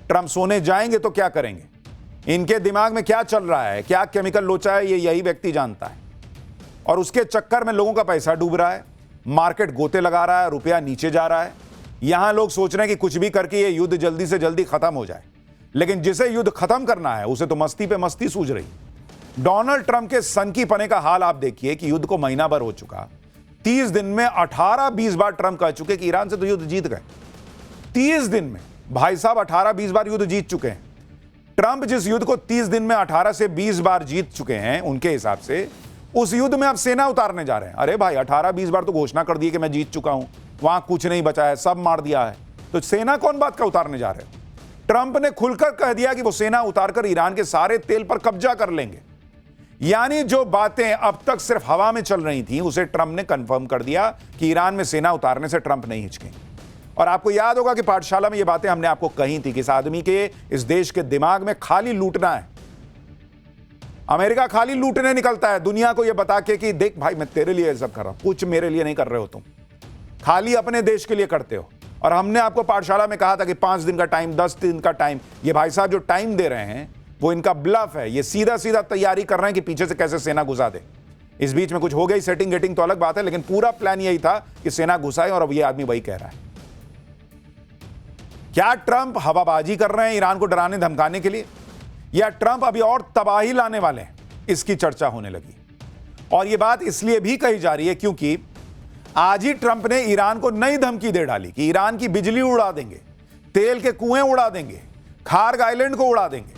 Trump सोने जाएंगे तो क्या करेंगे, इनके दिमाग में क्या चल रहा है, क्या केमिकल लोचा है, ये यही व्यक्ति जानता है। और उसके चक्कर में लोगों का पैसा डूब रहा है, मार्केट गोते लगा रहा है, रुपया नीचे जा रहा है। यहां लोग सोच रहे हैं कि कुछ भी करके ये युद्ध जल्दी से जल्दी खत्म हो जाए, लेकिन जिसे युद्ध खत्म करना है उसे तो मस्ती पे मस्ती सूझ रही। डोनाल्ड ट्रंप के सनकी पने का हाल आप देखिए कि युद्ध को महीना भर हो चुका, 30 दिन में 18-20 बार ट्रंप कह चुके कि ईरान से तो युद्ध जीत गए। 30 दिन में भाई साहब 18-20 बार युद्ध जीत चुके हैं। ट्रंप जिस युद्ध को 30 दिन में 18 से 20 बार जीत चुके हैं, उनके हिसाब से उस युद्ध में अब सेना उतारने जा रहे हैं। अरे भाई 18-20 बार तो घोषणा कर दी कि मैं जीत चुका हूं, वहां कुछ नहीं बचा है, सब मार दिया है, तो सेना कौन बात का उतारने जा रहे हैं? ट्रंप ने खुलकर कह दिया कि वो सेना उतारकर ईरान के सारे तेल पर कब्जा कर लेंगे। यानी जो बातें अब तक सिर्फ हवा में चल रही थी उसे ट्रंप ने कंफर्म कर दिया कि ईरान में सेना उतारने से ट्रंप नहीं हिचके। और आपको याद होगा कि पाठशाला में ये बातें हमने आपको कही थी कि इस आदमी के, इस देश के दिमाग में खाली लूटना है। अमेरिका खाली लूटने निकलता है, दुनिया को यह बता के कि देख भाई मैं तेरे लिए सब कर रहा हूं, कुछ मेरे लिए नहीं कर रहे हो तुम, खाली अपने देश के लिए करते हो। और हमने आपको पाठशाला में कहा था कि 5 दिन का टाइम, 10 दिन का टाइम, ये भाई साहब जो टाइम दे रहे हैं वो इनका ब्लफ है। ये सीधा सीधा तैयारी कर रहे हैं कि पीछे से कैसे सेना घुसा दे। इस बीच में कुछ हो गई सेटिंग गेटिंग तो अलग बात है, लेकिन पूरा प्लान यही था कि सेना घुसाए, और अब ये आदमी वही कह रहा है। क्या ट्रंप हवाबाजी कर रहे हैं ईरान को डराने धमकाने के लिए, या ट्रंप अभी और तबाही लाने वाले हैं, इसकी चर्चा होने लगी। और यह बात इसलिए भी कही जा रही है क्योंकि आज ही ट्रंप ने ईरान को नई धमकी दे डाली कि ईरान की बिजली उड़ा देंगे, तेल के कुएं उड़ा देंगे, खार्ग आइलैंड को उड़ा देंगे।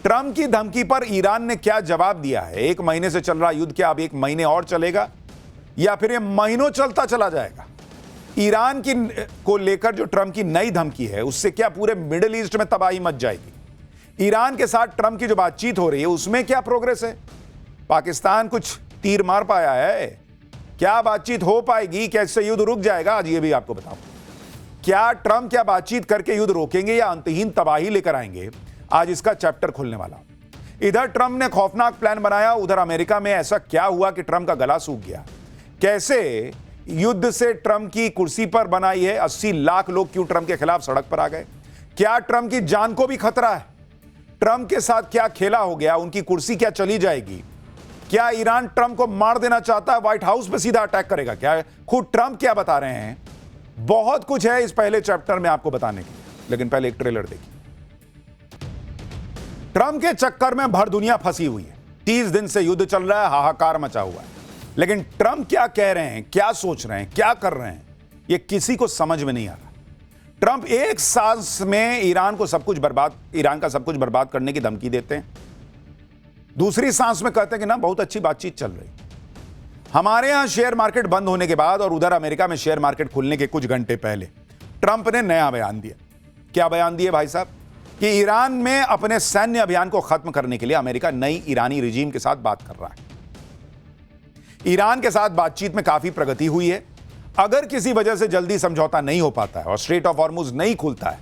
ट्रंप की धमकी पर ईरान ने क्या जवाब दिया है? 1 महीने से चल रहा युद्ध क्या अब 1 महीने और चलेगा, या फिर यह महीनों चलता चला जाएगा? ईरान की को लेकर जो ट्रंप की नई धमकी है, उससे क्या पूरे मिडिल ईस्ट में तबाही मच जाएगी? ईरान के साथ ट्रंप की जो बातचीत हो रही है उसमें क्या प्रोग्रेस है? पाकिस्तान कुछ तीर मार पाया है? क्या बातचीत हो पाएगी? कैसे युद्ध रुक जाएगा? आज ये भी आपको बताऊं। क्या ट्रंप क्या बातचीत करके युद्ध रोकेंगे या अंतहीन तबाही लेकर आएंगे? आज इसका चैप्टर खुलने वाला। इधर ट्रंप ने खौफनाक प्लान बनाया, उधर अमेरिका में ऐसा क्या हुआ कि ट्रंप का गला सूख गया? कैसे युद्ध से ट्रंप की कुर्सी पर बनाई है 80 लाख लोग क्यों ट्रंप के खिलाफ सड़क पर आ गए? क्या ट्रंप की जान को भी खतरा है? ट्रंप के साथ क्या खेला हो गया? उनकी कुर्सी क्या चली जाएगी? क्या ईरान ट्रंप को मार देना चाहता है, व्हाइट हाउस पे सीधा अटैक करेगा क्या? खुद ट्रंप क्या बता रहे हैं? बहुत कुछ है इस पहले चैप्टर में आपको बताने के लिए, लेकिन पहले एक ट्रेलर देखिए। ट्रंप के चक्कर में भर दुनिया फंसी हुई है। 30 दिन से युद्ध चल रहा है, हाहाकार मचा हुआ है, लेकिन ट्रंप क्या कह रहे हैं, क्या सोच रहे हैं, क्या कर रहे हैं, यह किसी को समझ में नहीं आ रहा। ट्रंप एक सांस में ईरान का सब कुछ बर्बाद करने की धमकी देते हैं, दूसरी सांस में कहते हैं कि ना बहुत अच्छी बातचीत चल रही। हमारे यहां शेयर मार्केट बंद होने के बाद और उधर अमेरिका में शेयर मार्केट खुलने के कुछ घंटे पहले ट्रंप ने नया बयान दिया। क्या बयान दिया भाई साहब? कि ईरान में अपने सैन्य अभियान को खत्म करने के लिए अमेरिका नई ईरानी रिजीम के साथ बात कर रहा है। ईरान के साथ बातचीत में काफी प्रगति हुई है। अगर किसी वजह से जल्दी समझौता नहीं हो पाता है और स्ट्रेट ऑफ हॉर्मुज नहीं खुलता है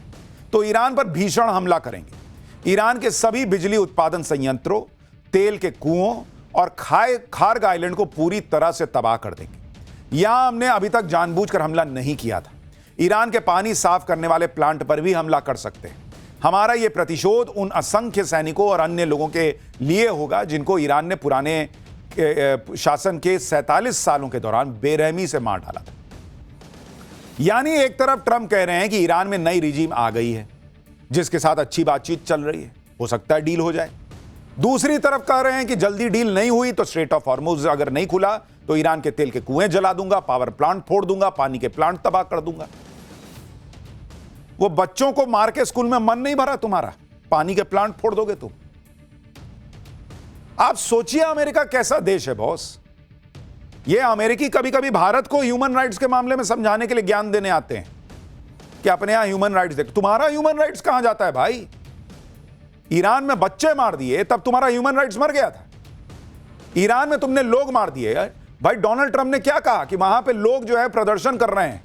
तो ईरान पर भीषण हमला करेंगे। ईरान के सभी बिजली उत्पादन संयंत्रों, तेल के कुओं और खार्ग आइलैंड को पूरी तरह से तबाह कर देंगे। यहां हमने अभी तक जानबूझकर हमला नहीं किया था। ईरान के पानी साफ करने वाले प्लांट पर भी हमला कर सकते हैं। हमारा यह प्रतिशोध उन असंख्य सैनिकों और अन्य लोगों के लिए होगा जिनको ईरान ने पुराने शासन के 47 सालों के दौरान बेरहमी से मार डाला था। यानी एक तरफ ट्रंप कह रहे हैं कि ईरान में नई रिजीम आ गई है जिसके साथ अच्छी बातचीत चल रही है, हो सकता है डील हो जाए। दूसरी तरफ कह रहे हैं कि जल्दी डील नहीं हुई तो स्ट्रेट ऑफ हॉर्मुज अगर नहीं खुला तो ईरान के तेल के कुएं जला दूंगा, पावर प्लांट फोड़ दूंगा, पानी के प्लांट तबाह कर दूंगा। वो बच्चों को मार के स्कूल में मन नहीं भरा तुम्हारा, पानी के प्लांट फोड़ दोगे तुम। आप सोचिए अमेरिका कैसा देश है बॉस। ये अमेरिकी कभी कभी भारत को ह्यूमन राइट्स के मामले में समझाने के लिए ज्ञान देने आते हैं कि अपने यहां ह्यूमन राइट्स देख। तुम्हारा ह्यूमन राइट्स कहां जाता है भाई? ईरान में बच्चे मार दिए तब तुम्हारा ह्यूमन राइट्स मर गया था। ईरान में तुमने लोग मार दिए भाई। डोनाल्ड ट्रंप ने क्या कहा कि वहां पे लोग जो है प्रदर्शन कर रहे हैं,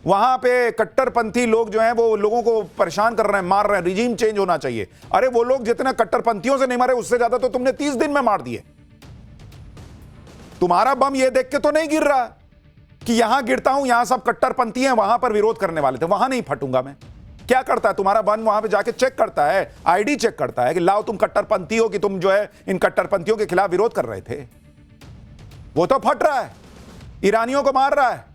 वहां पे कट्टरपंथी लोग जो हैं वो लोगों को परेशान कर रहे हैं, मार रहे हैं, रिजीम चेंज होना चाहिए। अरे वो लोग जितने कट्टरपंथियों से नहीं मारे उससे ज्यादा तो तुमने 30 दिन में मार दिए। तुम्हारा बम ये देख के तो नहीं गिर रहा कि यहां गिरता हूं, यहां सब कट्टरपंथी हैं, वहां पर विरोध करने वाले थे, वहां नहीं फटूंगा मैं। क्या करता है? तुम्हारा वन वहां पे जाके चेक करता है, आईडी चेक करता है कि लाओ तुम कट्टरपंथी हो कि तुम जो है इन कट्टरपंथियों के खिलाफ विरोध कर रहे थे। वो तो फट रहा है, ईरानियों को मार रहा है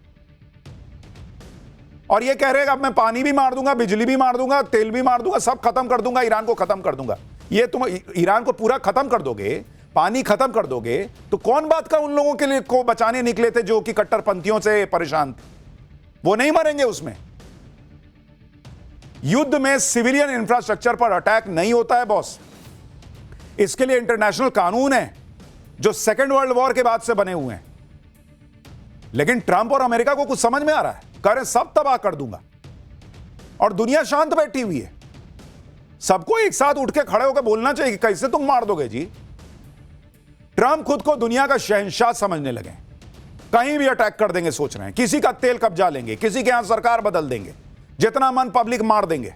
और ये कह रहे हैं अब मैं पानी भी मार दूंगा, बिजली भी मार दूंगा, तेल भी मार दूंगा, सब खत्म कर दूंगा, ईरान को खत्म कर दूंगा। ये तुम ईरान को पूरा खत्म कर दोगे, पानी खत्म कर दोगे, तो कौन बात का उन लोगों के लिए को बचाने निकले थे जो कि कट्टरपंथियों से परेशान थे? वो नहीं मरेंगे उसमें। युद्ध में सिविलियन इंफ्रास्ट्रक्चर पर अटैक नहीं होता है बॉस। इसके लिए इंटरनेशनल कानून है जो सेकेंड वर्ल्ड वॉर के बाद से बने हुए हैं। लेकिन ट्रंप और अमेरिका को कुछ समझ में आ रहा है, कह रहे सब तबाह कर दूंगा और दुनिया शांत बैठी हुई है। सबको एक साथ उठ के खड़े होकर बोलना चाहिए कि कैसे तुम मार दोगे जी। ट्रंप खुद को दुनिया का शहंशाह समझने लगे, कहीं भी अटैक कर देंगे सोच रहे हैं, किसी का तेल कब्जा लेंगे, किसी के यहां सरकार बदल देंगे, जितना मन पब्लिक मार देंगे।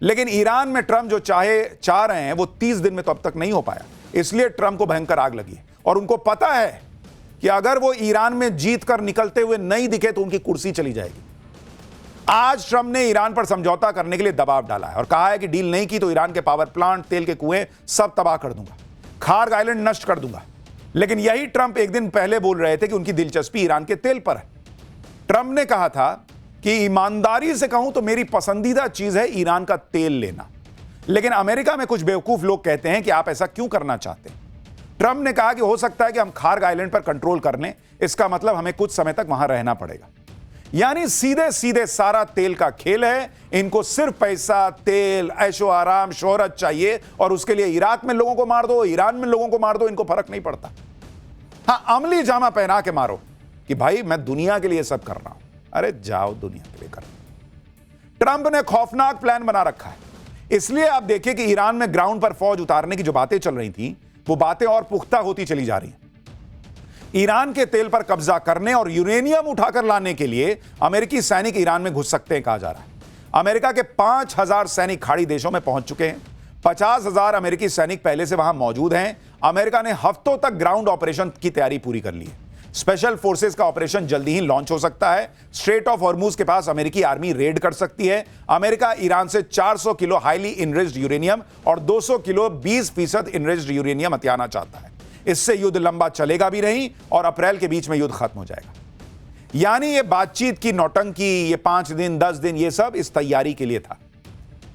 लेकिन ईरान में ट्रंप जो चाह रहे हैं वो 30 दिन में तो अब तक नहीं हो पाया। इसलिए ट्रंप को भयंकर आग लगी और उनको पता है कि अगर वो ईरान में जीत कर निकलते हुए नहीं दिखे तो उनकी कुर्सी चली जाएगी। आज ट्रंप ने ईरान पर समझौता करने के लिए दबाव डाला है और कहा है कि डील नहीं की तो ईरान के पावर प्लांट, तेल के कुएं सब तबाह कर दूंगा, खार्ग आइलैंड नष्ट कर दूंगा। लेकिन यही ट्रंप एक दिन पहले बोल रहे थे कि उनकी दिलचस्पी ईरान के तेल पर है। ट्रंप ने कहा था कि ईमानदारी से कहूं तो मेरी पसंदीदा चीज है ईरान का तेल लेना। लेकिन अमेरिका में कुछ बेवकूफ लोग कहते हैं कि आप ऐसा क्यों करना चाहते हैं। ट्रंप ने कहा कि हो सकता है कि हम खार्ग आइलैंड पर कंट्रोल कर लें, इसका मतलब हमें कुछ समय तक वहां रहना पड़ेगा। यानी सीधे सीधे सारा तेल का खेल है। इनको सिर्फ पैसा, तेल, ऐशो आराम, शोहरत चाहिए और उसके लिए इराक में लोगों को मार दो, ईरान में लोगों को मार दो, इनको फर्क नहीं पड़ता। हां, अमली जामा पहना के मारो कि भाई मैं दुनिया के लिए सब कर रहा हूं। अरे जाओ दुनिया के लिए कर। ट्रंप ने खौफनाक प्लान बना रखा है। इसलिए आप देखिए कि ईरान में ग्राउंड पर फौज उतारने की जो बातें चल रही थी वो बातें और पुख्ता होती चली जा रही हैं। ईरान के तेल पर कब्जा करने और यूरेनियम उठाकर लाने के लिए अमेरिकी सैनिक ईरान में घुस सकते हैं कहा जा रहा है। अमेरिका के 5000 सैनिक खाड़ी देशों में पहुंच चुके हैं। 50,000 अमेरिकी सैनिक पहले से वहां मौजूद हैं। अमेरिका ने हफ्तों तक ग्राउंड ऑपरेशन की तैयारी पूरी कर ली है। स्पेशल फोर्सेस का ऑपरेशन जल्दी ही लॉन्च हो सकता है। स्ट्रेट ऑफ हॉर्मुज के पास अमेरिकी आर्मी रेड कर सकती है। अमेरिका ईरान से 400 किलो हाईली इनरिच्ड यूरेनियम और 200 किलो 20% इनरिच्ड यूरेनियम हथियाना चाहता है। इससे युद्ध लंबा चलेगा भी नहीं और अप्रैल के बीच में युद्ध खत्म हो जाएगा। यानी ये बातचीत की नौटंकी, ये 5 दिन 10 दिन, ये सब इस तैयारी के लिए था।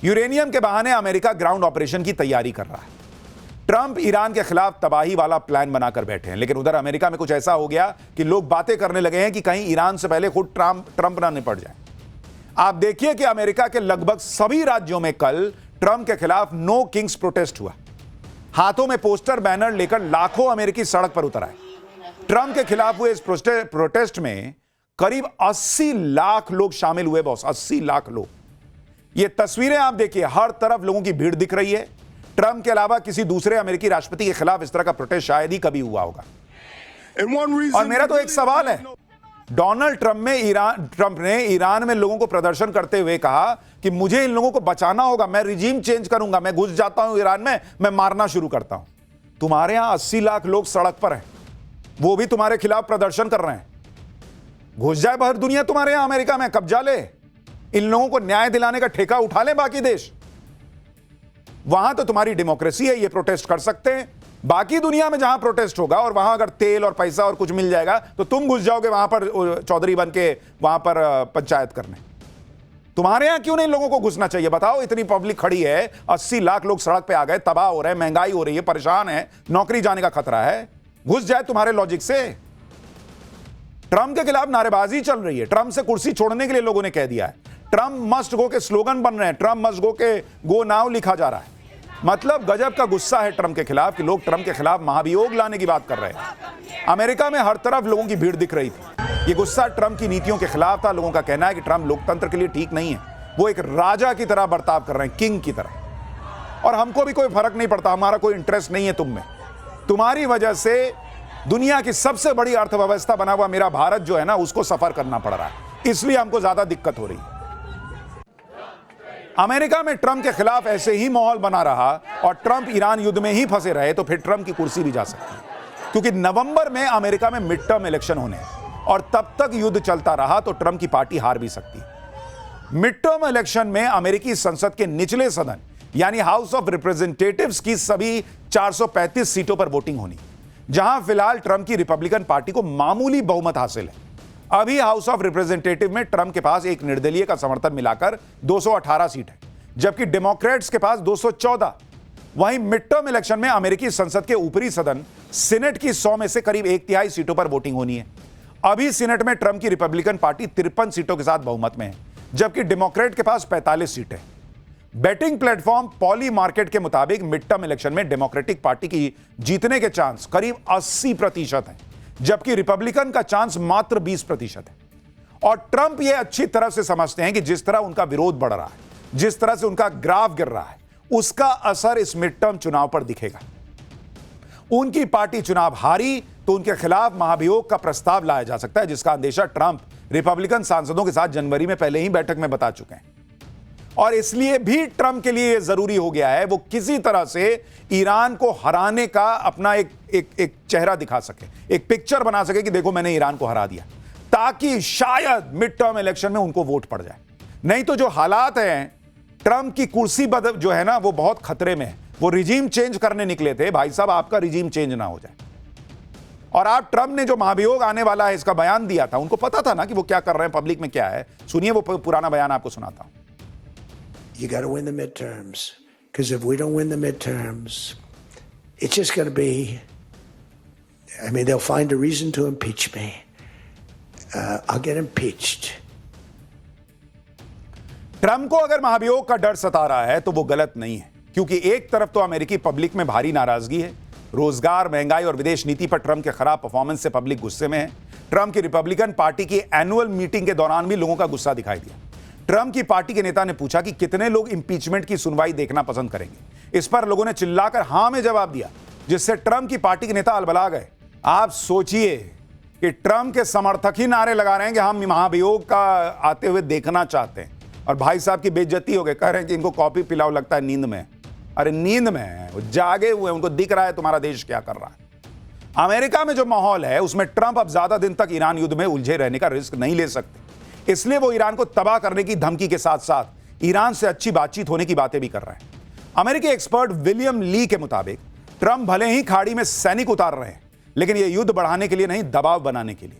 यूरेनियम के बहाने अमेरिका ग्राउंड ऑपरेशन की तैयारी कर रहा है। ट्रंप ईरान के खिलाफ तबाही वाला प्लान बनाकर बैठे हैं। लेकिन उधर अमेरिका में कुछ ऐसा हो गया कि लोग बातें करने लगे हैं कि कहीं ईरान से पहले खुद ट्रंप ना निपट जाए। आप देखिए कि अमेरिका के लगभग सभी राज्यों में कल ट्रंप के खिलाफ नो किंग्स प्रोटेस्ट हुआ। हाथों में पोस्टर, बैनर लेकर लाखों अमेरिकी सड़क पर उतर आए। ट्रंप के खिलाफ हुए इस प्रोटेस्ट में करीब 80 लाख लोग शामिल हुए बॉस, 80 लाख लोग। ये तस्वीरें आप देखिए, हर तरफ लोगों की भीड़ दिख रही है। ट्रंप के अलावा किसी दूसरे अमेरिकी राष्ट्रपति के खिलाफ इस तरह का प्रोटेस्ट शायद ही कभी हुआ होगा। और मेरा तो एक सवाल है, डोनाल्ड ट्रंप ने ईरान में लोगों को प्रदर्शन करते हुए कहा कि मुझे इन लोगों को बचाना होगा, मैं रिजीम चेंज करूंगा, मैं घुस जाता हूं ईरान में, मैं मारना शुरू करता हूं। तुम्हारे यहां 80 लाख लोग सड़क पर हैं, वो भी तुम्हारे खिलाफ प्रदर्शन कर रहे हैं। घुस जाए बाहर दुनिया तुम्हारे यहां अमेरिका में, कब्जा ले, इन लोगों को न्याय दिलाने का ठेका उठा ले बाकी देश। वहां तो तुम्हारी डेमोक्रेसी है, ये प्रोटेस्ट कर सकते हैं। बाकी दुनिया में जहां प्रोटेस्ट होगा और वहां अगर तेल और पैसा और कुछ मिल जाएगा तो तुम घुस जाओगे वहां पर चौधरी बन के वहां पर पंचायत करने। तुम्हारे यहां क्यों नहीं लोगों को घुसना चाहिए बताओ? इतनी पब्लिक खड़ी है, 80 लाख लोग सड़क पे आ गए, तबाह हो रहे हैं, महंगाई हो रही है, परेशान है, नौकरी जाने का खतरा है, घुस जाए तुम्हारे लॉजिक से। ट्रंप के खिलाफ नारेबाजी चल रही है, ट्रंप से कुर्सी छोड़ने के लिए लोगों ने कह दिया है। ट्रंप मस्ट गो के स्लोगन बन रहे हैं, ट्रंप मस्ट गो के गो नाउ लिखा जा रहा है। मतलब गजब का गुस्सा है ट्रंप के खिलाफ कि लोग ट्रंप के खिलाफ महाभियोग लाने की बात कर रहे हैं। अमेरिका में हर तरफ लोगों की भीड़ दिख रही थी। ये गुस्सा ट्रंप की नीतियों के खिलाफ था। लोगों का कहना है कि ट्रंप लोकतंत्र के लिए ठीक नहीं है, वो एक राजा की तरह बर्ताव कर रहे हैं, किंग की तरह। और हमको भी कोई फर्क नहीं पड़ता, हमारा कोई इंटरेस्ट नहीं है तुम में। तुम्हारी वजह से दुनिया की सबसे बड़ी अर्थव्यवस्था बना हुआ मेरा भारत जो है ना, उसको सफर करना पड़ रहा है, इसलिए हमको ज्यादा दिक्कत हो रही है। अमेरिका में ट्रंप के खिलाफ ऐसे ही माहौल बना रहा और ट्रंप ईरान युद्ध में ही फंसे रहे तो फिर ट्रंप की कुर्सी भी जा सकती है, क्योंकि नवंबर में अमेरिका में मिड टर्म इलेक्शन होने हैं और तब तक युद्ध चलता रहा तो ट्रंप की पार्टी हार भी सकती है। मिड टर्म इलेक्शन में अमेरिकी संसद के निचले सदन यानी हाउस ऑफ रिप्रेजेंटेटिव्स की सभी 435 सीटों पर वोटिंग होनी, जहां फिलहाल ट्रंप की रिपब्लिकन पार्टी को मामूली बहुमत हासिल है। अभी हाउस ऑफ रिप्रेजेंटेटिव में ट्रंप के पास एक निर्दलीय का समर्थन मिलाकर 218 सीट है, जबकि डेमोक्रेट्स के पास 214। वहीं मिड टर्म इलेक्शन में अमेरिकी संसद के ऊपरी सदन सीनेट की 100 में से करीब 1/3 सीटों पर वोटिंग होनी है। अभी सीनेट में ट्रंप की रिपब्लिकन पार्टी 53 सीटों के साथ बहुमत में है, जबकि डेमोक्रेट के पास 45 सीटें। बैटिंग प्लेटफॉर्म पॉली मार्केट के मुताबिक मिड टर्म इलेक्शन में डेमोक्रेटिक पार्टी की जीतने के चांस करीब 80% है, जबकि रिपब्लिकन का चांस मात्र 20% है। और ट्रंप यह अच्छी तरह से समझते हैं कि जिस तरह उनका विरोध बढ़ रहा है, जिस तरह से उनका ग्राफ गिर रहा है, उसका असर इस मिड टर्म चुनाव पर दिखेगा। उनकी पार्टी चुनाव हारी तो उनके खिलाफ महाभियोग का प्रस्ताव लाया जा सकता है, जिसका अंदेशा ट्रंप रिपब्लिकन सांसदों के साथ जनवरी में पहले ही बैठक में बता चुके हैं। और इसलिए भी ट्रंप के लिए यह जरूरी हो गया है वो किसी तरह से ईरान को हराने का अपना एक चेहरा दिखा सके, एक पिक्चर बना सके कि देखो मैंने ईरान को हरा दिया, ताकि शायद मिड टर्म इलेक्शन में उनको वोट पड़ जाए। नहीं तो जो हालात हैं, ट्रंप की कुर्सी जो है ना, वो बहुत खतरे में है। वो रिजीम चेंज करने निकले थे, भाई साहब आपका रिजीम चेंज ना हो जाए। और आप ट्रंप ने जो महाभियोग आने वाला है इसका बयान दिया था, उनको पता था ना कि वो क्या कर रहे हैं, पब्लिक में क्या है। सुनिए वो पुराना बयान आपको सुनाता हूं। You got to win the midterms, because if we don't win the midterms, it's just going to be, I mean, they'll find a reason to impeach me. I'll get impeached. Trump को अगर महाभियोग का डर सता रहा है तो वो गलत नहीं है, क्योंकि एक तरफ तो अमेरिकी पब्लिक में भारी नाराजगी है। रोजगार, महंगाई और विदेश नीति पर ट्रंप के खराब परफॉर्मेंस से पब्लिक गुस्से में है। ट्रंप की रिपब्लिकन पार्टी की एनुअल मीटिंग के दौरान भी लोगों का गुस्सा दिखाई दिया। ट्रंप की पार्टी के नेता ने पूछा कि कितने लोग इंपीचमेंट की सुनवाई देखना पसंद करेंगे। इस पर लोगों ने चिल्लाकर हां में जवाब दिया, जिससे ट्रंप की पार्टी के नेता अलबला गए। आप सोचिए कि ट्रंप के समर्थक ही नारे लगा रहे हैं कि हम महाभियोग का आते हुए देखना चाहते हैं, और भाई साहब की बेइज्जती हो गई, कह रहे हैं कि इनको कॉफी पिलाओ, लगता है नींद में। अरे नींद में है, वो जागे हुए, उनको दिख रहा है तुम्हारा देश क्या कर रहा है। अमेरिका में जो माहौल है उसमें ट्रंप अब ज्यादा दिन तक ईरान युद्ध में उलझे रहने का रिस्क नहीं ले सकते, इसलिए वो ईरान को तबाह करने की धमकी के साथ साथ ईरान से अच्छी बातचीत होने की बातें भी कर रहे हैं। अमेरिकी एक्सपर्ट विलियम ली के मुताबिक ट्रंप भले ही खाड़ी में सैनिक उतार रहे हैं, लेकिन यह युद्ध बढ़ाने के लिए नहीं, दबाव बनाने के लिए।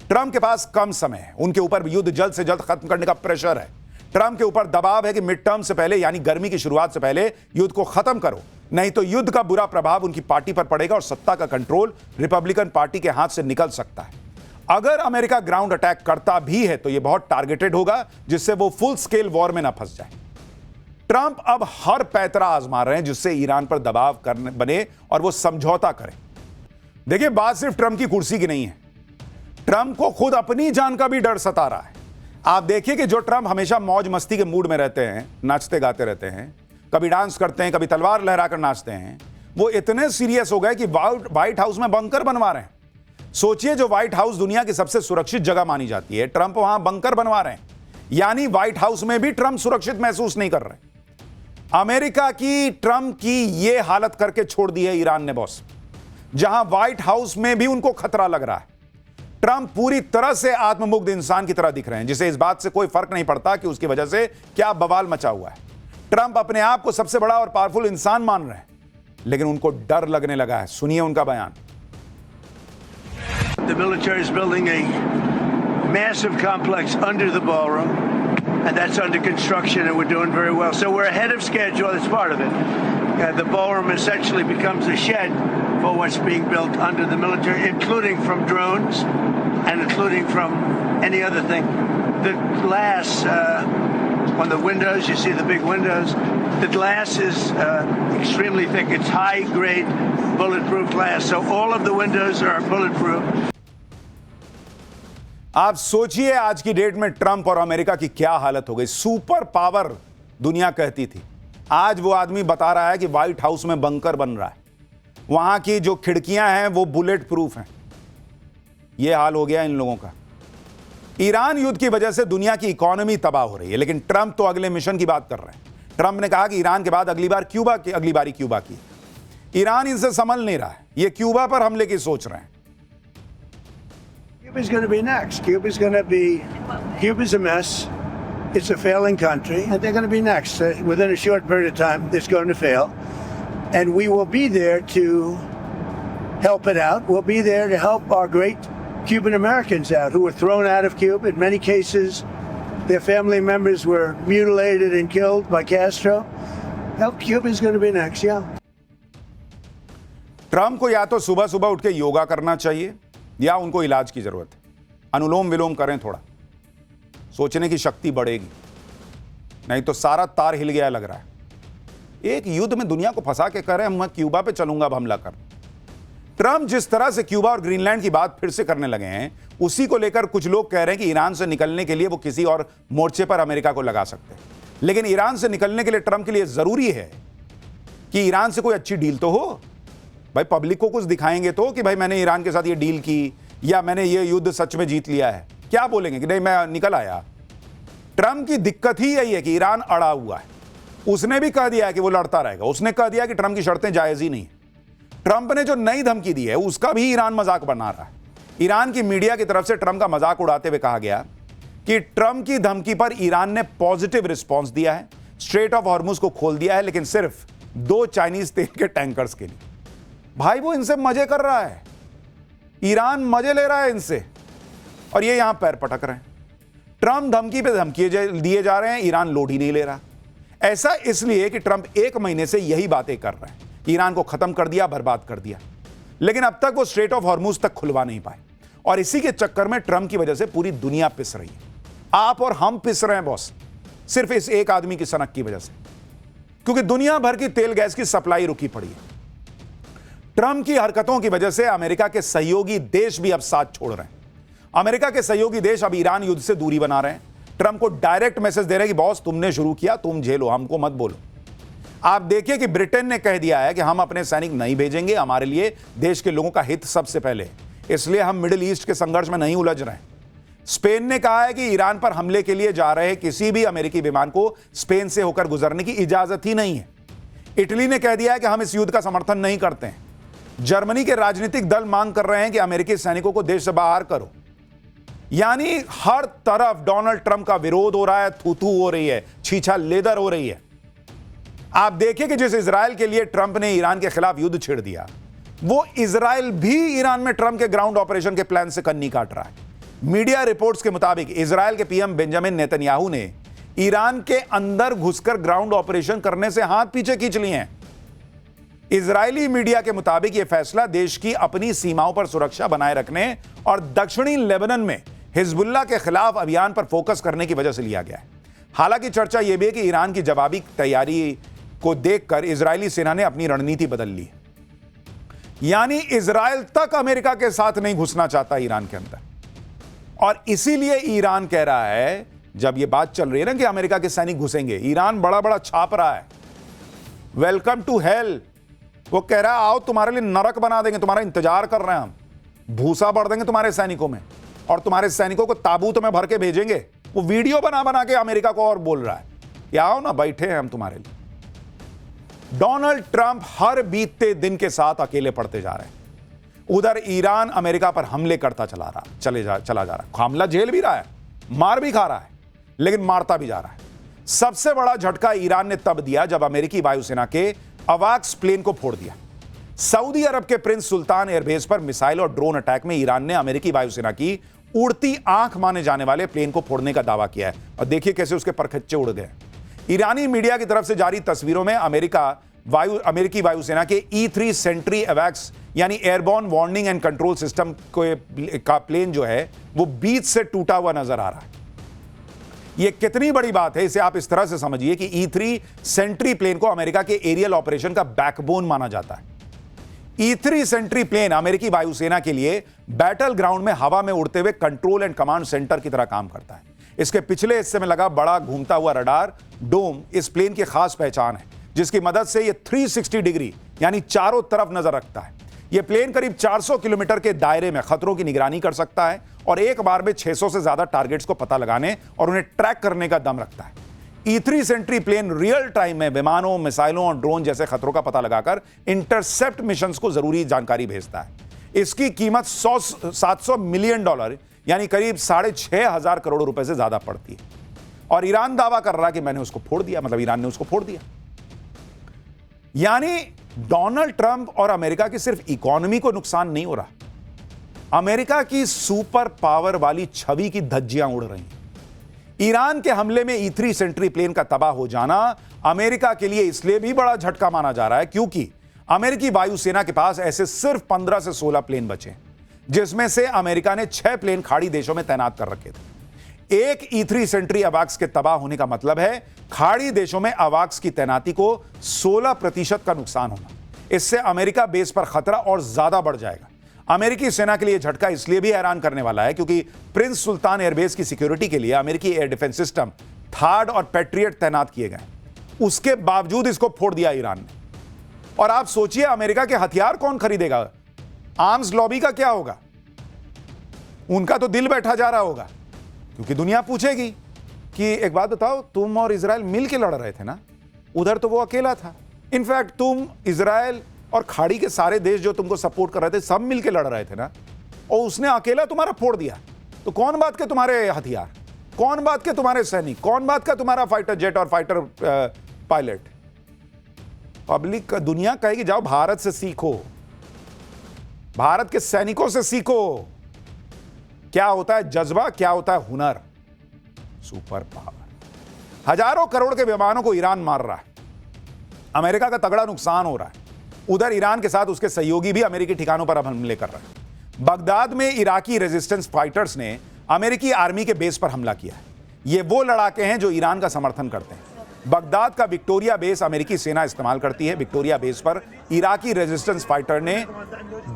ट्रंप के पास कम समय है, उनके ऊपर युद्ध जल्द से जल्द खत्म करने का प्रेशर है। ट्रंप के ऊपर दबाव है कि मिड टर्म से पहले यानी गर्मी की शुरुआत से पहले युद्ध को खत्म करो, नहीं तो युद्ध का बुरा प्रभाव उनकी पार्टी पर पड़ेगा और सत्ता का कंट्रोल रिपब्लिकन पार्टी के हाथ से निकल सकता है। अगर अमेरिका ग्राउंड अटैक करता भी है तो यह बहुत टारगेटेड होगा, जिससे वो फुल स्केल वॉर में ना फंस जाए। ट्रंप अब हर पैतरा आजमा रहे हैं जिससे ईरान पर दबाव करने बने और वो समझौता करें। देखिए, बात सिर्फ ट्रंप की कुर्सी की नहीं है, ट्रंप को खुद अपनी जान का भी डर सता रहा है। आप देखिए कि जो ट्रंप हमेशा मौज मस्ती के मूड में रहते हैं, नाचते गाते रहते हैं, कभी डांस करते हैं, कभी तलवार लहराकर नाचते हैं, वो इतने सीरियस हो गए कि व्हाइट हाउस में बंकर बनवा रहे हैं। सोचिए, जो व्हाइट हाउस दुनिया की सबसे सुरक्षित जगह मानी जाती है, ट्रंप वहां बंकर बनवा रहे हैं, यानी व्हाइट हाउस में भी ट्रंप सुरक्षित महसूस नहीं कर रहे। अमेरिका की ट्रंप की यह हालत करके छोड़ दी है ईरान ने बॉस, जहां व्हाइट हाउस में भी उनको खतरा लग रहा है। ट्रंप पूरी तरह से आत्ममुग्ध इंसान की तरह दिख रहे हैं, जिसे इस बात से कोई फर्क नहीं पड़ता कि उसकी वजह से क्या बवाल मचा हुआ है। ट्रंप अपने आप को सबसे बड़ा और पावरफुल इंसान मान रहे हैं, लेकिन उनको डर लगने लगा है। सुनिए उनका बयान। The military is building a massive complex under the ballroom, and that's under construction, and we're doing very well. So we're ahead of schedule. That's part of it. The ballroom essentially becomes a shed for what's being built under the military, including from drones and including from any other thing. The glass on the windows, you see the big windows, the glass is extremely thick. It's high-grade bulletproof glass, so all of the windows are bulletproof. आप सोचिए आज की date में Trump और America की क्या हालत हो गई। सुपर पावर दुनिया कहती थी, आज वो आदमी बता रहा है कि व्हाइट हाउस में बंकर बन रहा है, वहां की जो खिड़कियां हैं वो बुलेट प्रूफ हैं। ये हाल हो गया इन लोगों का। ईरान युद्ध की वजह से दुनिया की इकोनॉमी तबाह हो रही है, लेकिन ट्रंप तो अगले मिशन की बात कर रहे हैं। ट्रंप ने कहा कि ईरान के बाद अगली बारी क्यूबा की। ईरान इनसे संभल नहीं रहा है, ये क्यूबा पर हमले की सोच रहे हैं। Cuba's going to be next. Cuba's a mess. It's a failing country, and they're going to be next. Within a short period of time, it's going to fail. And we will be there to help it out. We'll be there to help our great Cuban Americans out who were thrown out of Cuba. In many cases, their family members were mutilated and killed by Castro. Help Cuba is going to be next, yeah. Trump को या तो सुबह सुबह उठ के योगा करना चाहिए या उनको इलाज की जरूरत है। अनुलोम विलोम करें, थोड़ा सोचने की शक्ति बढ़ेगी, नहीं तो सारा तार हिल गया लग रहा है। एक युद्ध में दुनिया को फंसा के कह रहे हैं मैं क्यूबा पे चलूंगा अब हमला कर। ट्रम्प जिस तरह से क्यूबा और ग्रीनलैंड की बात फिर से करने लगे हैं, उसी को लेकर कुछ लोग कह रहे हैं कि ईरान से निकलने के लिए वो किसी और मोर्चे पर अमेरिका को लगा सकते हैं। लेकिन ईरान से निकलने के लिए ट्रम्प के लिए जरूरी है कि ईरान से कोई अच्छी डील तो हो। भाई पब्लिक को कुछ दिखाएंगे तो कि भाई मैंने ईरान के साथ ये डील की या मैंने ये युद्ध सच में जीत लिया है। क्या बोलेंगे कि नहीं मैं निकल आया। ट्रम्प की दिक्कत ही यही है कि ईरान अड़ा हुआ है। उसने भी कह दिया है कि वो लड़ता रहेगा। उसने कह दिया कि ट्रम्प की शर्तें जायज ही नहीं है। ट्रम्प ने जो नई धमकी दी है उसका भी ईरान मजाक बना रहा है। ईरान की मीडिया की तरफ से ट्रम्प का मजाक उड़ाते हुए कहा गया कि ट्रम्प की धमकी पर ईरान ने पॉजिटिव रिस्पॉन्स दिया है, स्ट्रेट ऑफ हॉर्मुज को खोल दिया है, लेकिन सिर्फ 2 चाइनीज तेल के टैंकर्स के लिए। भाई वो इनसे मजे कर रहा है, ईरान मजे ले रहा है इनसे, और ये यहां पैर पटक रहे हैं। ट्रम्प धमकी पे धमकी दिए जा रहे हैं, ईरान लोड ही नहीं ले रहा। ऐसा इसलिए कि ट्रम्प 1 महीने से यही बातें कर रहे हैं, ईरान को खत्म कर दिया, बर्बाद कर दिया, लेकिन अब तक वो स्ट्रेट ऑफ हॉर्मुज तक खुलवा नहीं पाए। और इसी के चक्कर में ट्रम्प की वजह से पूरी दुनिया पिस रही है। आप और हम पिस रहे हैं बॉस, सिर्फ इस एक आदमी की सनक की वजह से, क्योंकि दुनिया भर की तेल गैस की सप्लाई रुकी पड़ी है। ट्रम्प की हरकतों की वजह से अमेरिका के सहयोगी देश भी अब साथ छोड़ रहे हैं। अमेरिका के सहयोगी देश अब ईरान युद्ध से दूरी बना रहे हैं। ट्रम्प को डायरेक्ट मैसेज दे रहे हैं कि बॉस तुमने शुरू किया, तुम झेलो, हमको मत बोलो। आप देखिए कि ब्रिटेन ने कह दिया है कि हम अपने सैनिक नहीं भेजेंगे, हमारे लिए देश के लोगों का हित सबसे पहले, इसलिए हम मिडिल ईस्ट के संघर्ष में नहीं उलझ रहे हैं। स्पेन ने कहा है कि ईरान पर हमले के लिए जा रहे किसी भी अमेरिकी विमान को स्पेन से होकर गुजरने की इजाजत ही नहीं है। इटली ने कह दिया है कि हम इस युद्ध का समर्थन नहीं करते हैं। जर्मनी के राजनीतिक दल मांग कर रहे हैं कि अमेरिकी सैनिकों को देश से बाहर करो। यानी हर तरफ डोनाल्ड ट्रंप का विरोध हो रहा है, थू-थू हो रही है, छीछा लेदर हो रही है। आप देखिए कि जिस इजराइल के लिए ट्रंप ने ईरान के खिलाफ युद्ध छेड़ दिया, वो इजराइल भी ईरान में ट्रंप के ग्राउंड ऑपरेशन के प्लान से कन्नी काट रहा है। मीडिया रिपोर्ट्स के मुताबिक इजराइल के पीएम बेंजामिन नेतन्याहू ने ईरान के अंदर घुसकर ग्राउंड ऑपरेशन करने से हाथ पीछे खींच लिए हैं। इजरायली मीडिया के मुताबिक यह फैसला देश की अपनी सीमाओं पर सुरक्षा बनाए रखने और दक्षिणी लेबनान में हिजबुल्लाह के खिलाफ अभियान पर फोकस करने की वजह से लिया गया है। हालांकि चर्चा यह भी है कि ईरान की जवाबी तैयारी को देखकर इजरायली सेना ने अपनी रणनीति बदल ली। यानी इजराइल तक अमेरिका के साथ नहीं घुसना चाहता ईरान के अंदर, और इसीलिए ईरान कह रहा है, जब यह बात चल रही है ना कि अमेरिका के सैनिक घुसेंगे, ईरान बड़ा बड़ा छाप रहा है, वेलकम टू हेल। वो कह रहा है आओ तुम्हारे लिए नरक बना देंगे, तुम्हारा इंतजार कर रहे हैं हम, भूसा भर देंगे तुम्हारे सैनिकों में और तुम्हारे सैनिकों को ताबूत में भर के भेजेंगे। वो वीडियो बना बना के अमेरिका को और बोल रहा है कि आओ ना, बैठे हैं हम तुम्हारे लिए। डोनाल्ड ट्रंप हर बीतते दिन के साथ अकेले पड़ते जा रहे हैं। उधर ईरान अमेरिका पर हमले करता चला जा रहा है, हमला झेल भी रहा है, मार भी खा रहा है, लेकिन मारता भी जा रहा है। सबसे बड़ा झटका ईरान ने तब दिया जब अमेरिकी वायुसेना के अवाक्स प्लेन को फोड़ दिया। सऊदी अरब के प्रिंस सुल्तान एयरबेस पर मिसाइल और ड्रोन अटैक में ईरान ने अमेरिकी वायुसेना की उड़ती आंख माने जाने वाले प्लेन को फोड़ने का दावा किया है, और देखिए कैसे उसके परखच्चे उड़ गए। ईरानी मीडिया की तरफ से जारी तस्वीरों में अमेरिकी वायुसेना के E-3 सेंट्री अवैक्स यानी airborne warning and control system का प्लेन जो है वो बीच से टूटा हुआ नजर आ रहा है। यह कितनी बड़ी बात है इसे आप इस तरह से समझिए कि E-3 सेंट्री प्लेन को अमेरिका के एरियल ऑपरेशन का बैकबोन माना जाता है। E-3 सेंट्री प्लेन अमेरिकी वायुसेना के लिए बैटल ग्राउंड में हवा में उड़ते हुए कंट्रोल एंड कमांड सेंटर की तरह काम करता है। इसके पिछले हिस्से में लगा बड़ा घूमता हुआ रडार डोम इस प्लेन की खास पहचान है, जिसकी मदद से यह 360 डिग्री यानी चारों तरफ नजर रखता है। यह प्लेन करीब 400 किलोमीटर के दायरे में खतरों की निगरानी कर सकता है और एक बार में 600 से ज्यादा टारगेट्स को पता लगाने और उन्हें ट्रैक करने का दम रखता है। E-3 Sentry plane real time में विमानों, मिसाइलों और ड्रोन जैसे खतरों का पता लगाकर इंटरसेप्ट मिशंस को जरूरी जानकारी भेजता है। इसकी कीमत $700 मिलियन यानी करीब 6,500 करोड़ रुपए से ज्यादा पड़ती है। और ईरान दावा कर रहा है कि मैंने उसको फोड़ दिया, मतलब ईरान ने उसको फोड़ दिया। यानी डोनाल्ड ट्रंप और अमेरिका की सिर्फ इकोनॉमी को नुकसान नहीं हो रहा, अमेरिका की सुपर पावर वाली छवि की धज्जियां उड़ रही हैं। ईरान के हमले में E3 सेंट्री प्लेन का तबाह हो जाना अमेरिका के लिए इसलिए भी बड़ा झटका माना जा रहा है क्योंकि अमेरिकी वायुसेना के पास ऐसे सिर्फ 15 से 16 प्लेन बचे, जिसमें से अमेरिका ने 6 प्लेन खाड़ी देशों में तैनात कर रखे थे। एक E3 सेंट्री अवाक्स के तबाह होने का मतलब है खाड़ी देशों में अवाक्स की तैनाती को 16% का नुकसान होना। इससे अमेरिका बेस पर खतरा और ज्यादा बढ़ जाएगा। अमेरिकी सेना के लिए झटका इसलिए भी हैरान करने वाला है क्योंकि प्रिंस सुल्तान एयरबेस की सिक्योरिटी के लिए अमेरिकी एयर डिफेंस सिस्टम थार्ड और पैट्रियट तैनात किए गए। उसके बावजूद इसको फोड़ दिया ईरान ने। और आप सोचिए अमेरिका के हथियार कौन खरीदेगा? आर्म्स लॉबी का क्या होगा? उनका तो दिल बैठा जा रहा होगा क्योंकि दुनिया पूछेगी कि एक बात बताओ, तुम और इजराइल मिल के लड़ रहे थे ना, उधर तो वो अकेला था। इनफैक्ट तुम, इजराइल और खाड़ी के सारे देश जो तुमको सपोर्ट कर रहे थे सब मिलके लड़ रहे थे ना, और उसने अकेला तुम्हारा फोड़ दिया। तो कौन बात के तुम्हारे हथियार, कौन बात के तुम्हारे सैनिक, कौन बात का तुम्हारा फाइटर जेट और फाइटर पायलट? पब्लिक का दुनिया कहेगी जाओ भारत से सीखो, भारत के सैनिकों से सीखो क्या होता है जज्बा, क्या होता है हुनर, सुपर पावर। हजारों करोड़ के विमानों को ईरान मार रहा है, अमेरिका का तगड़ा नुकसान हो रहा है। उधर ईरान के साथ उसके सहयोगी भी अमेरिकी ठिकानों पर अब हमले कर रहे हैं। बगदाद में इराकी रेजिस्टेंस फाइटर्स ने अमेरिकी आर्मी के बेस पर हमला किया है। ये वो लड़ाके हैं जो ईरान का समर्थन करते हैं। बगदाद का विक्टोरिया बेस अमेरिकी सेना इस्तेमाल करती है। विक्टोरिया बेस पर इराकी रेजिस्टेंस फाइटर ने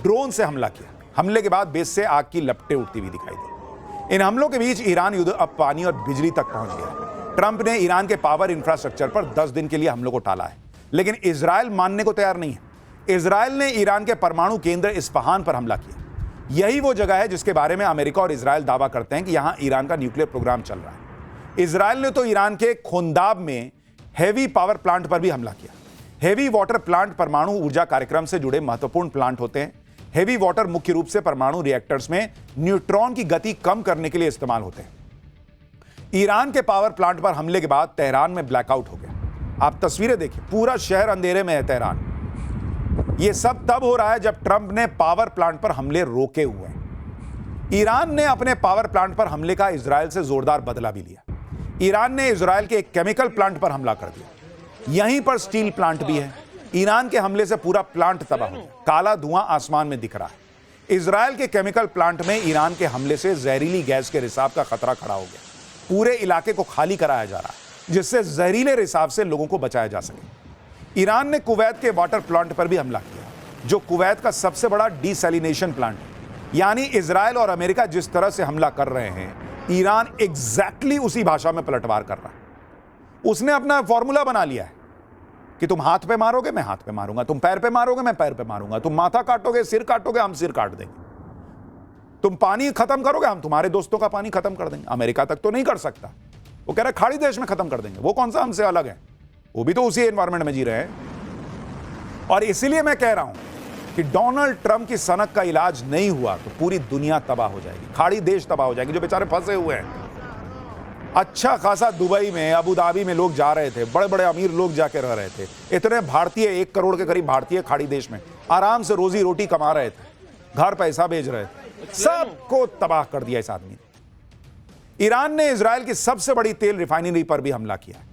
ड्रोन से हमला किया। हमले के बाद बेस से आग की लपटें उठती हुई दिखाई दी। इन हमलों के बीच ईरान युद्ध अब पानी और बिजली तक पहुंच गया है। ट्रंप ने ईरान के पावर इंफ्रास्ट्रक्चर पर 10 दिन के लिए हमलों को टाला है, लेकिन इजराइल मानने को तैयार नहीं है। इजराइल ने ईरान के परमाणु केंद्र इस्फहान पर हमला किया। यही वो जगह है जिसके बारे में अमेरिका और इजराइल दावा करते हैं कि यहां ईरान का न्यूक्लियर प्रोग्राम चल रहा है। इजराइल ने तो ईरान के खोंदाब में हेवी पावर प्लांट पर भी हमला किया। हेवी वाटर प्लांट परमाणु ऊर्जा कार्यक्रम से जुड़े महत्वपूर्ण प्लांट होते हैं। हेवी वाटर मुख्य रूप से परमाणु रिएक्टर्स में न्यूट्रॉन की गति कम करने के लिए इस्तेमाल होते हैं। ईरान के पावर प्लांट पर हमले के बाद तेहरान में ब्लैकआउट हो गया। आप तस्वीरें देखिए, पूरा शहर अंधेरे में है तेहरान। यह सब तब हो रहा है जब ट्रंप ने पावर प्लांट पर हमले रोके हुए हैं। ईरान ने अपने पावर प्लांट पर हमले का इजराइल से जोरदार बदला भी लिया। ईरान ने इजराइल के एक केमिकल प्लांट पर हमला कर दिया। यहीं पर स्टील प्लांट भी है। ईरान के हमले से पूरा प्लांट तबाह हो गया। काला धुआं आसमान में दिख रहा है। इजराइल के केमिकल प्लांट में ईरान के हमले से जहरीली गैस के रिसाव का खतरा खड़ा हो गया। पूरे इलाके को खाली कराया जा रहा है जिससे जहरीले रिसाव से लोगों को बचाया जा सके। ईरान ने कुवैत के वाटर प्लांट पर भी हमला किया, जो कुवैत का सबसे बड़ा डिसैलिनेशन प्लांट है। यानी इजराइल और अमेरिका जिस तरह से हमला कर रहे हैं, ईरान एग्जैक्टली उसी भाषा में पलटवार कर रहा है। उसने अपना फॉर्मूला बना लिया है कि तुम हाथ पे मारोगे, मैं हाथ पे मारूंगा, तुम पैर पे मारोगे, मैं पैर पे मारूंगा, तुम माथा काटोगे, सिर काटोगे, हम सिर काट देंगे, तुम पानी खत्म करोगे, हम तुम्हारे दोस्तों का पानी खत्म कर देंगे। अमेरिका तक तो नहीं कर सकता, वो कह रहा है खाड़ी देश में खत्म कर देंगे। वो कौन सा हमसे अलग है, वो भी तो उसी एनवायरमेंट में जी रहे हैं। और इसीलिए मैं कह रहा हूं कि डोनाल्ड ट्रंप की सनक का इलाज नहीं हुआ तो पूरी दुनिया तबाह हो जाएगी, खाड़ी देश तबाह हो जाएगी जो बेचारे फंसे हुए हैं। अच्छा खासा दुबई में, अबू धाबी में लोग जा रहे थे, बड़े बड़े अमीर लोग जाके रह रहे थे। इतने भारतीय, 1 करोड़ के करीब भारतीय खाड़ी देश में आराम से रोजी रोटी कमा रहे थे, घर पैसा भेज रहे थे। सबको तबाह कर दिया इस आदमी ने। ईरान ने इजराइल की सबसे बड़ी तेल रिफाइनरी पर भी हमला किया।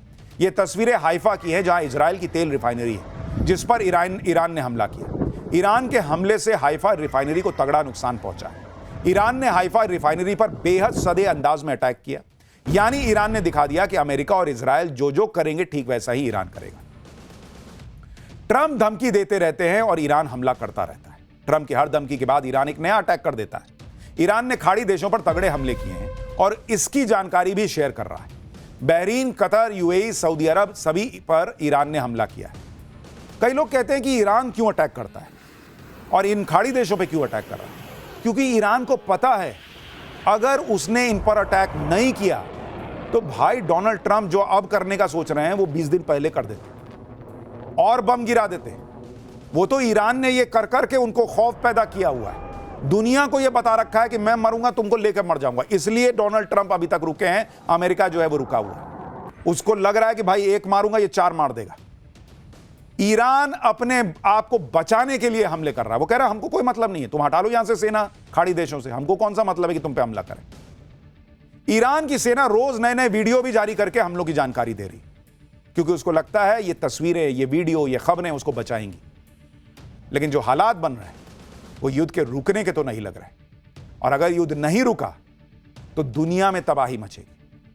यह तस्वीरें हाइफा की है जहां इजराइल की तेल रिफाइनरी है जिस पर ईरान ने हमला किया। ईरान के हमले से हाइफा रिफाइनरी को तगड़ा नुकसान पहुंचा है। ईरान ने हाइफा रिफाइनरी पर बेहद सदे अंदाज में अटैक किया। यानी ईरान ने दिखा दिया कि अमेरिका और इजराइल जो जो करेंगे ठीक वैसा ही ईरान करेगा। ट्रंप धमकी देते रहते हैं और ईरान हमला करता रहता है। ट्रंप की हर धमकी के बाद ईरान एक नया अटैक कर देता है। ईरान ने खाड़ी देशों पर तगड़े हमले किए हैं और इसकी जानकारी भी शेयर कर रहा है। बहरीन, कतर, यूएई, सऊदी अरब, सभी पर ईरान ने हमला किया है। कई लोग कहते हैं कि ईरान क्यों अटैक करता है और इन खाड़ी देशों पे क्यों अटैक कर रहा है? क्योंकि ईरान को पता है अगर उसने इन पर अटैक नहीं किया तो भाई डोनाल्ड ट्रंप जो अब करने का सोच रहे हैं वो 20 दिन पहले कर देते और बम गिरा देते। वो तो ईरान ने ये कर करके उनको खौफ पैदा किया हुआ है। दुनिया को यह बता रखा है कि मैं मरूंगा तुमको लेकर मर जाऊंगा, इसलिए डोनाल्ड ट्रंप अभी तक रुके हैं। अमेरिका जो है वो रुका हुआ है। उसको लग रहा है कि भाई एक मारूंगा ये 4 मार देगा। ईरान अपने आप को बचाने के लिए हमले कर रहा है। वो कह रहा है हमको कोई मतलब नहीं है, तुम हटा लो यहां से सेना खाड़ी देशों से, हमको कौन सा मतलब है कि तुम पे हमला करें। ईरान की सेना रोज नए नए वीडियो भी जारी करके हमलों की जानकारी दे रही, क्योंकि उसको लगता है ये तस्वीरें, ये वीडियो, ये खबरें उसको बचाएंगी। लेकिन जो हालात बन रहे हैं वो युद्ध के रुकने के तो नहीं लग रहे, और अगर युद्ध नहीं रुका तो दुनिया में तबाही मचेगी।